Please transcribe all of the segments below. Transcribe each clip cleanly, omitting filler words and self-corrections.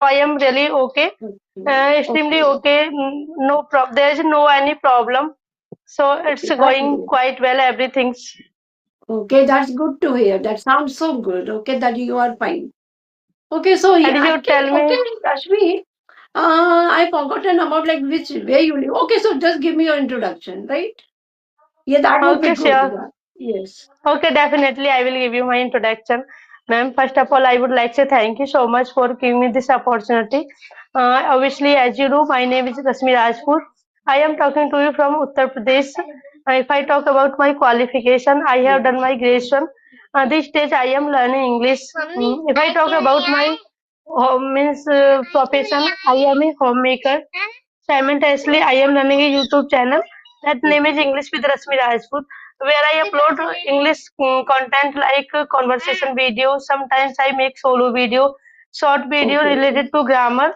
I am really okay, Okay. extremely Okay. okay. No prob. There is no any problem. So it's Okay. That's going good. quite well. Everything's. Okay, that's good to hear. That sounds so good. Okay, that you are fine. Okay, so And I you think tell okay, me. Rashmi, I forgotten about like which where you live. Okay, so just give me your introduction, right? Yeah, that would be Okay, good. sure. Yeah. Yes. Okay, definitely. I will give you my introduction. Ma'am, first of all, I would like to say thank you so much for giving me this opportunity. Obviously, as you know, my name is Rasmi Rajput. I am talking to you from Uttar Pradesh. If I talk about my qualification, I have Yeah. done my graduation. This stage, I am learning English. If I talk about my means profession, I am a homemaker. Simultaneously, I am running a YouTube channel. That name is Okay. English with Rasmi Rajput, where I upload English content like conversation videos. Sometimes I make solo video, short video Okay. related to grammar,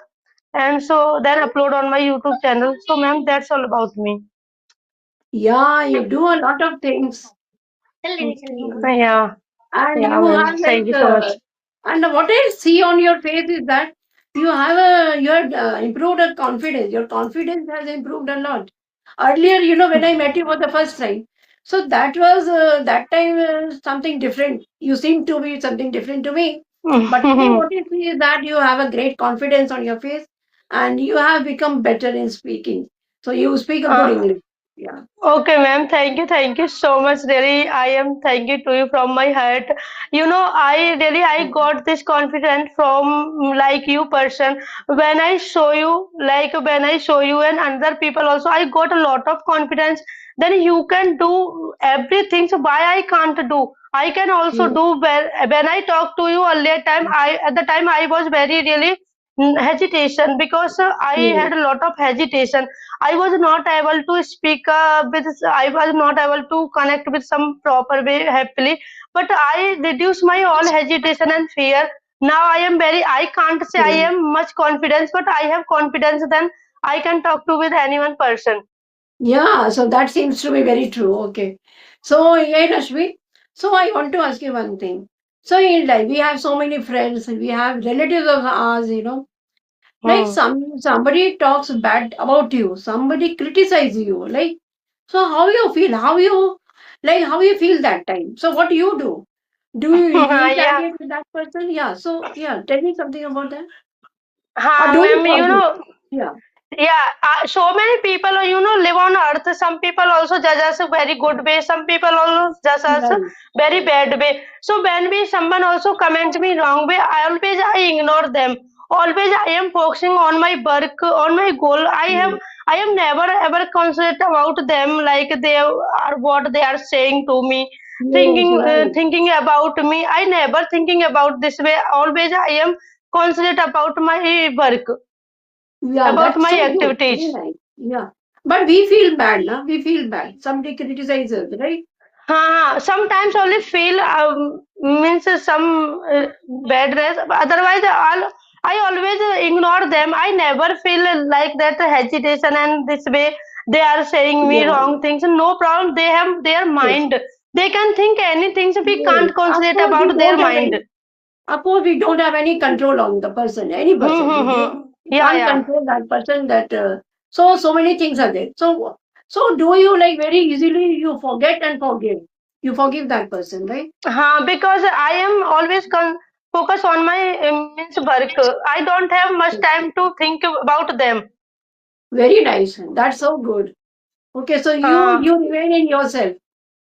and so then upload on my YouTube channel. So, ma'am, that's all about me. Yeah, you do a lot of things. Okay. Yeah, And yeah, you ma'am. have Thank like, you so much. and what I see on your face is that you had improved your confidence. Your confidence has improved a lot. Earlier, when I met you for the first time, so that was that time something different. You seem to be something different to me. But today, what you see is that you have a great confidence on your face, and you have become better in speaking. So you speak a good uh, English. Yeah. Okay, ma'am. Thank you so much. Really, I am thank you to you from my heart. I got this confidence from like you person. When I show you, when I show you and other people also, I got a lot of confidence. Then you can do everything. So why I can't do? I can also Yeah. do well. When I talk to you earlier time, I at the time I was very really hesitation because I Yeah. had a lot of hesitation. I was not able to speak I was not able to connect with some proper way happily. But I reduced my all hesitation and fear. Now I can't say I Yeah. am much confidence, but I have confidence then I can talk to with anyone person. Yeah, so that seems to be very true. Okay. So, yeah, Rashmi, so I want to ask you one thing. So, in life, we have so many friends, we have relatives of ours, like Hmm. somebody talks bad about you, somebody criticizes you, like, so how you feel? How you feel that time? So, what do you do? Do you Yeah. retaliate with that person? Yeah. So, yeah, tell me something about that. Or Ha, do you ma'am, forgive? Yeah. yeah, so many people, live on earth. Some people also judge us a very good way. Some people also judge us a Right. very bad way. So when we someone also comment me wrong way, I ignore them. Always I am focusing on my work, on my goal. Mm. I am never ever concerned about them like they are what they are saying to me. Yes, right. Thinking about me. I never thinking about this way. Always I am concerned about my work, Yeah, about that's my so good. Very activities. nice. Yeah. But we feel bad, na? We feel bad. Somebody criticizes, right? Sometimes only feel means some badness. Otherwise, I always ignore them. I never feel like that hesitation and this way they are saying me Yeah. wrong things. No problem. They have their Yes. mind. They can think anything. So we Yes. can't concentrate about their mind. Of course, we don't have any control on the person, any Hmm, person. hmm, hmm. We Yeah, can't yeah. control that person. So many things are there. So do you like very easily you forget and forgive? You forgive that person, right? Because I am always focus on my means work. I don't have much time to think about them. Very nice. That's so good. Okay, so you Uh, you remain in yourself.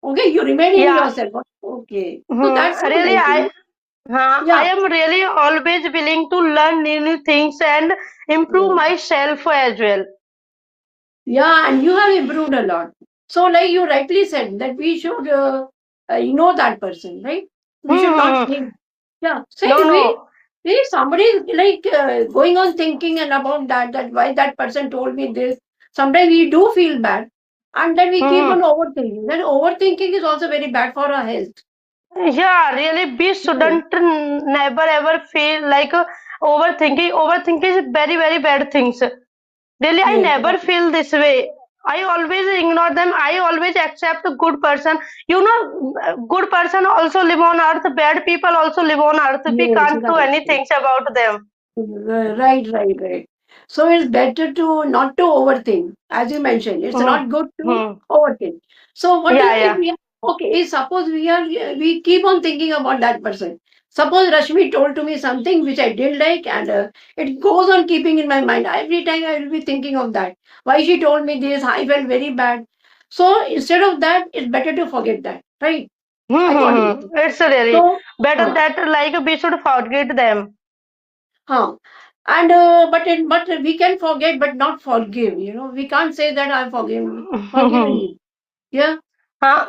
Okay, you remain in yeah, yourself. Okay, so that's so really, nice. I Yeah, am really always willing to learn new things and improve yeah, myself as well. yeah, and you have improved a lot. So, like you rightly said, that we should ignore that person, right? We should not Hmm, think. Yeah, say no, no. we somebody is like going on thinking and about that why that person told me this. Sometimes we do feel bad, and then we keep on Hmm. overthinking. Then overthinking is also very bad for our health. Yeah, really, we Yes, shouldn't never ever feel like overthinking. Overthinking is very, very bad things. Really, I yes, never feel this way. I always ignore them. I always accept a good person. Good person also live on earth. Bad people also live on earth. We yes, can't do right. anything about them. Right, right, right. So it's better to not to overthink, as you mentioned. It's Hmm. not good to Hmm. overthink. So what Yeah, if yeah. we okay? Suppose we keep on thinking about that person. Suppose Rashmi told to me something which I didn't like, and it goes on keeping in my mind. Every time I will be thinking of that. Why she told me this? I felt very bad. So instead of that, it's better to forget that, right? Hmm. Hmm. According to me. Hmm. It's really So, better uh, that like we should forget them. Huh. And but we can forget but not forgive. We can't say that I forgiven you. Yeah.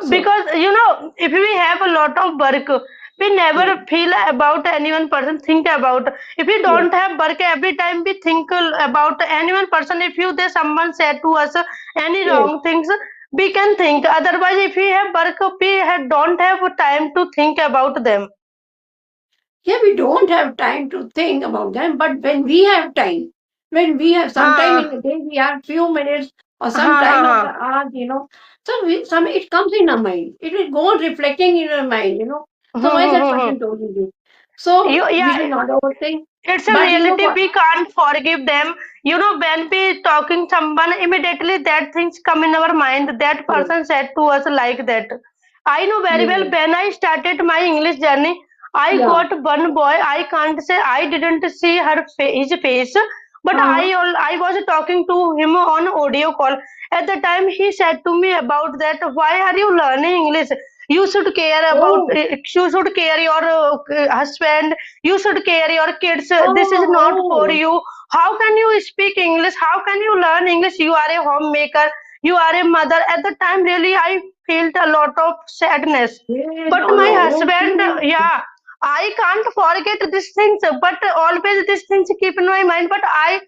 So Because if we have a lot of work, we yeah, never feel about any one person. Think about if we yeah, don't have work every time we think about any one person. If you there someone said to us any yes, wrong things, we can think. Otherwise, if we have work, don't have time to think about them. yeah. We don't have time to think about them, but when we have time, when we have some time in हाँ the day, we have few minutes or some हाँ हाँ time of the हाँ hours. So some it comes in our mind. It will go on reflecting in our mind. So why that hmm person told me this? So we should yeah. not overthink. It's a But reality. what? We can't forgive them. When we talking someone, immediately that things come in our mind. That Yes, person said to us like that. I know very well yes, when I started my English journey, I yeah. got one boy. I can't say I didn't see his face, but Uh-huh. I was talking to him on audio call. At the time, he said to me about that. Why are you learning English? You should care about. Oh, You should care your husband. You should care your kids. This is not for oh, you. How can you speak English? How can you learn English? You are a homemaker. You are a mother. At the time, really, I felt a lot of sadness. yes, But my oh, husband, okay. yeah, I can't forget these things. But always these things keep in my mind. But I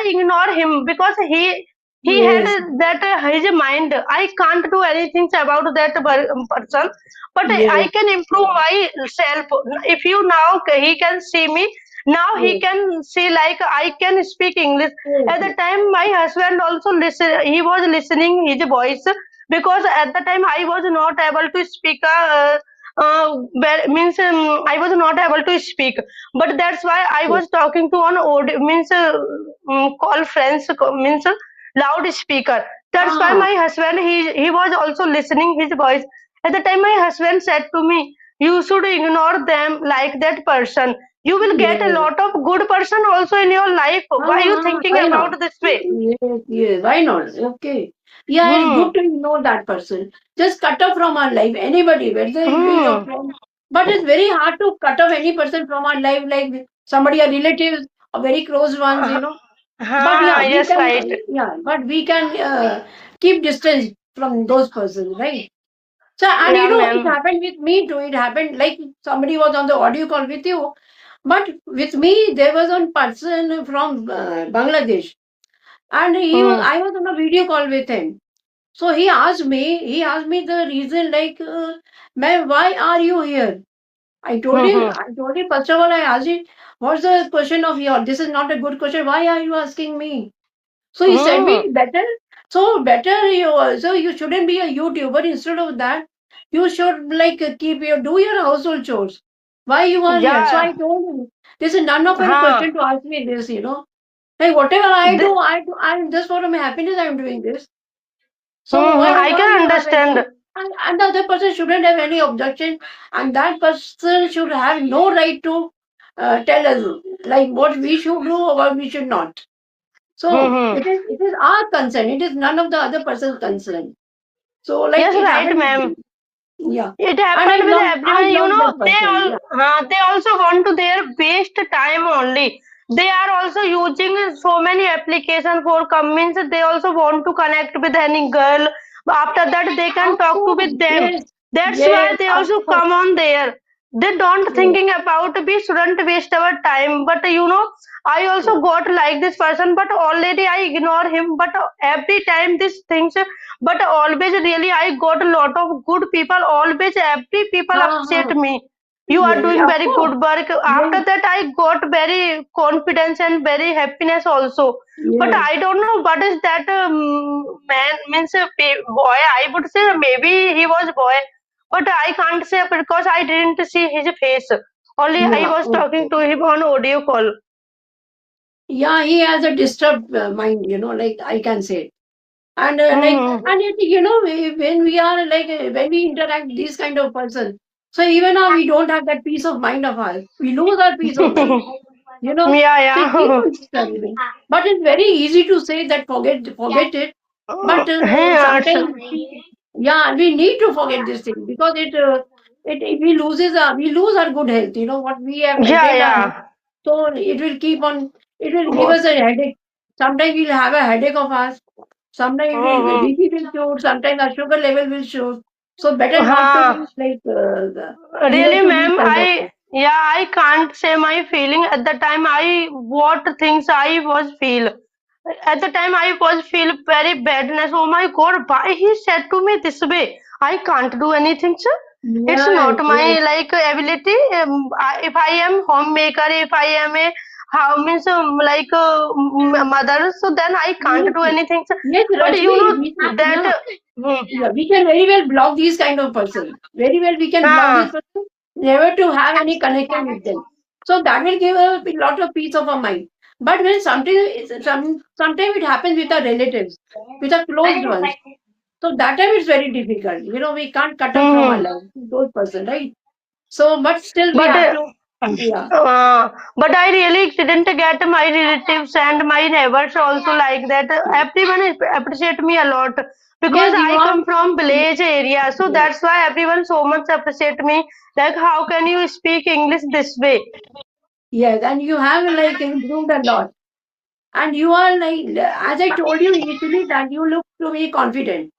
ignore him because he had Yes, that his mind. I can't do anything about that person, but I yes, can improve myself. If you now he can see me, now he yes, can see like I can speak English. yes, At the yes. time my husband also he was listening his voice, because at the time I was not able to speak means I was not able to speak, but that's why I Yes. was talking to on audio means call friends means loudspeaker. That's why Ah, my husband he was also listening his voice. At the time, my husband said to me, "You should ignore them like that person. You will get a yes. lot of good person also in your life. Why are you thinking Why not? about this way?" Yes, yes, why not? Okay. Yeah, it's Hmm. good to know that person. Just cut off from our life, anybody, whether it be your Hmm. friend. But it's very hard to cut off any person from our life, like somebody, a relatives, or very close ones. But yeah, we Yes, can, right. but we can keep distance from those persons, right? So, and Yeah, it ma'am. happened with me too. It happened like somebody was on the audio call with you, but with me, there was one person from Bangladesh, and Hmm. I was on a video call with him. So he asked me the reason, like, ma'am, why are you here? Hmm. Hmm. I told him, first of all, I asked him, what's the question of your, this is not a good question. Why are you asking me? So he said Hmm. me better. So better you also you shouldn't be a YouTuber. Instead of that, you should like keep your do your household chores. Why you are here? So I Yeah. told him this is none of your Huh. question to ask me this. Like whatever The, I do. I'm just for my happiness. I'm doing this. So I why can you have any? understand. And the other person shouldn't have any objection, and that person should have no right to tell us like what we should do or what we should not. Hmm. So Hmm. it is our concern. It is none of the other person's concern. So like Yes, it right, happened with ma'am. me. Yeah. It And happened with I everyone. love that person. Yeah. They also want to their waste time only. They are also using so many applications for comments. They also want to connect with any girl. After that, they can Of talk to course. with them. Yes. That's why Yes. they Of also course. come on there. They don't Yes. thinking about we shouldn't waste our time. But I Yes. also got like this person, but already I ignore him. But every time these things, but always really I got a lot of good people. Always every people appreciate Uh-huh. me. You are Yes. doing Of very course. good work. Yes. After that I got very confidence and very happiness also. But Yes. I don't know what is that man means a boy. I would say maybe he was boy, but I can't say because I didn't see his face. Only I Yeah. was talking Okay. to him on audio call. yeah, he has a disturbed mind, like I can say. And Hmm. and it, when we are like, when we interact with these kind of person, so even now we don't have that peace of mind of ours. We lose our peace of mind, Yeah, they keep yeah. on disturbing. But it's very easy to say that forget it. But Yeah, sometimes, yeah, we need to forget this thing because it we lose our good health. What we have yeah, maintained our health, yeah. so it will give us a headache. Sometimes we'll have a headache of us. Sometimes Mm-hmm. BP will show. Sometimes our sugar level will show. So better not to Huh. be like near Really, to these ma'am, kind of things. I can't say my feeling at the time. What things I was feel. At the time, I was feel very badness. Oh my God, why he said to me this way? I can't do anything, sir. It's Yes, not yes. my like ability. If I am homemaker, if I am a how means like mother, so then I can't Yes, do anything, sir. yes, But you Rashmi, know that. yeah, Hmm. yeah, we can very well block these kind of person. Very well, we can block this Ah. person, never to have any connection with them. So that will give a lot of peace of our mind. But when sometimes it happens with our relatives, with our closed ones. So that time it's very difficult. We can't cut off from our Hmm. life those person, right? So, but still we But have to, yeah. but I really didn't get my relatives and my neighbors also like that. Everyone appreciate me a lot because Yes, you I are. come from village area, so Yes, that's why everyone so much appreciate me. Like, how can you speak English this way? yes, and you have like improved a lot. And you are like, as I told you initially, that you look to be confident.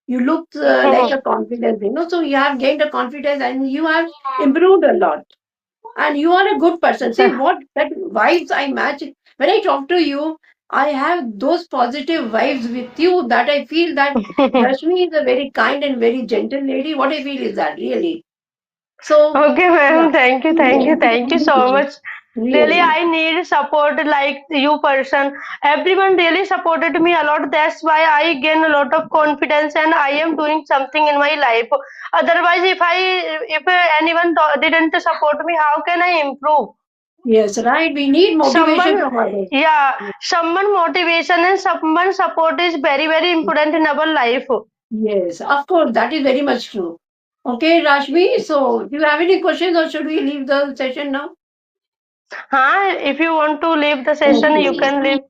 You look like a confidence, so you have gained a confidence and you have improved a lot. And you are a good person. See what that vibes I match. When I talk to you, I have those positive vibes with you that I feel that Rashmi is a very kind and very gentle lady. What I feel is that really. So, Okay, yeah, ma'am. Thank you so much. Really, really. I need support like you person. Everyone really supported me a lot. That's why I gain a lot of confidence and I am doing something in my life. Otherwise, if anyone didn't support me, how can I improve? Yes, right. We need motivation Someone, from others. yeah, someone motivation and someone support is very important in our life. Yes, of course, that is very much true. Okay, Rashmi, so do you have any questions or should we leave the session now? Huh? If you want to leave the session, you Okay. can leave.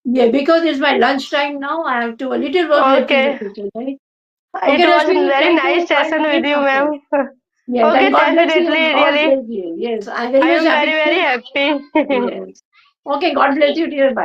Yeah, because it's my lunch time now. I have to a little work left in the Okay. kitchen, right? It Okay, was a Rashmi, very thank nice you. Fine session with meeting you, you. ma'am. Yes, and Okay, God bless you. definitely, God really. bless you. Yes, I'm very I much am happy. very To- happy. Yes. Okay, God bless you, dear. Bye.